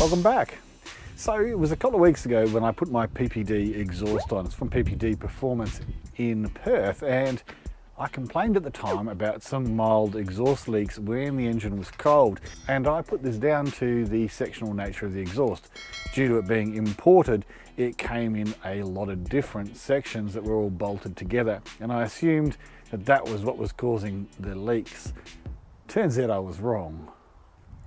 Welcome back. So it was a couple of weeks ago when I put my PPD exhaust on. It's from PPD Performance in Perth, and I complained at the time about some mild exhaust leaks when the engine was cold, and I put this down to the sectional nature of the exhaust. Due to it being imported, it came in a lot of different sections that were all bolted together, and I assumed that that was what was causing the leaks. Turns out I was wrong.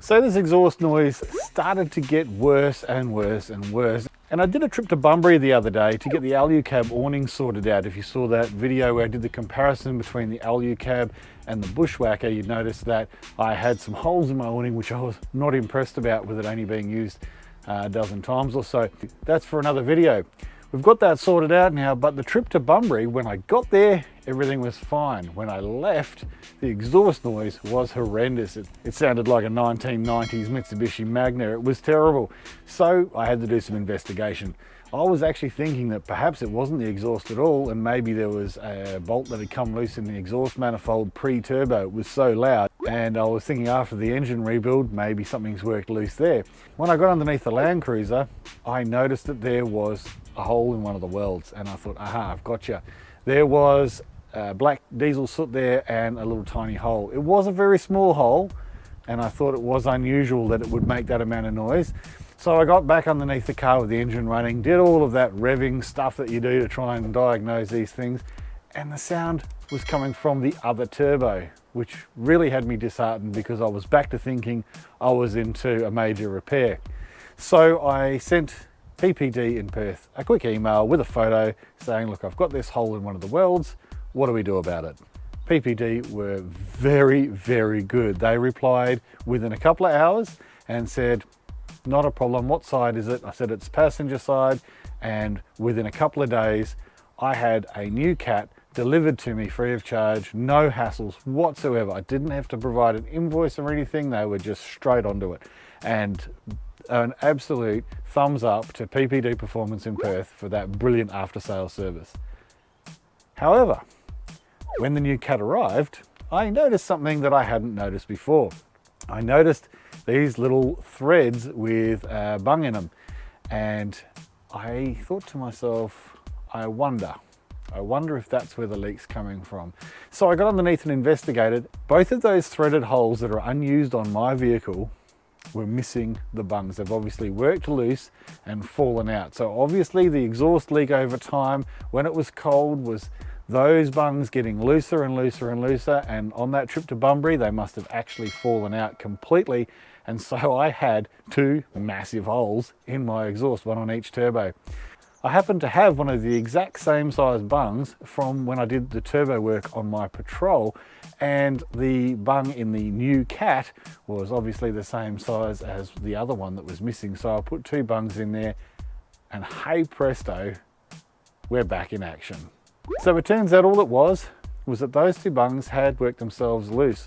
So this exhaust noise started to get worse and worse and worse. And I did a trip to Bunbury the other day to get the alu-cab awning sorted out. If you saw that video where I did the comparison between the alu-cab and the bushwhacker, you'd notice that I had some holes in my awning which I was not impressed about with it only being used a dozen times or so. That's for another video. We've got that sorted out now, but the trip to Bunbury, when I got there, everything was fine. When I left, the exhaust noise was horrendous. It sounded like a 1990s Mitsubishi Magna. It was terrible. So I had to do some investigation. I was actually thinking that perhaps it wasn't the exhaust at all, and maybe there was a bolt that had come loose in the exhaust manifold pre-turbo. It was so loud, and I was thinking after the engine rebuild, maybe something's worked loose there. When I got underneath the Land Cruiser, I noticed that there was a hole in one of the welds, and I thought, aha, I've got you. There was black diesel soot there and a little tiny hole. It was a very small hole, and I thought it was unusual that it would make that amount of noise. So I got back underneath the car with the engine running, did all of that revving stuff that you do to try and diagnose these things, and the sound was coming from the other turbo, which really had me disheartened because I was back to thinking I was into a major repair. So I sent PPD in Perth a quick email with a photo saying, look, I've got this hole in one of the welds, what do we do about it? PPD were very, very good. They replied within a couple of hours and said, not a problem, what side is it? I said it's passenger side, and within a couple of days I had a new cat delivered to me free of charge, no hassles whatsoever. I didn't have to provide an invoice or anything, they were just straight onto it. And an absolute thumbs up to PPD Performance in Perth for that brilliant after sales service. However, when the new cat arrived, I noticed something that I hadn't noticed before. I noticed these little threads with a bung in them, and I thought to myself, I wonder if that's where the leak's coming from. So I got underneath and investigated. Both of those threaded holes that are unused on my vehicle were missing the bungs. They've obviously worked loose and fallen out. So obviously the exhaust leak over time, when it was cold, was those bungs getting looser and looser and looser, and on that trip to Bunbury they must have actually fallen out completely, and so I had two massive holes in my exhaust, one on each turbo. I happen to have one of the exact same size bungs from when I did the turbo work on my Patrol, and the bung in the new Cat was obviously the same size as the other one that was missing, so I put two bungs in there, and hey presto, we're back in action. So it turns out all it was that those two bungs had worked themselves loose.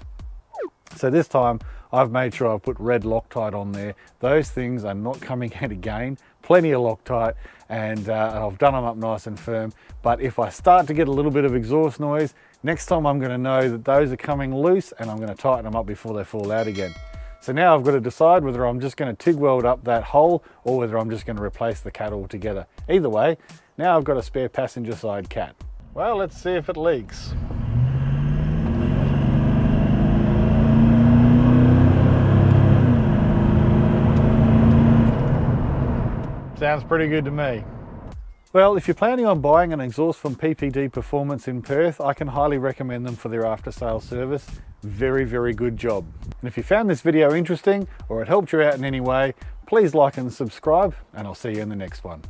So this time I've made sure I've put red Loctite on there. Those things are not coming out again. Plenty of Loctite, and I've done them up nice and firm. But if I start to get a little bit of exhaust noise, next time I'm going to know that those are coming loose, and I'm going to tighten them up before they fall out again. So now I've got to decide whether I'm just going to TIG weld up that hole or whether I'm just going to replace the cat altogether. Either way, now I've got a spare passenger side cat. Well, let's see if it leaks. Sounds pretty good to me. Well, if you're planning on buying an exhaust from PPD Performance in Perth, I can highly recommend them for their after sales service. Very, very good job. And if you found this video interesting or it helped you out in any way, please like and subscribe, and I'll see you in the next one.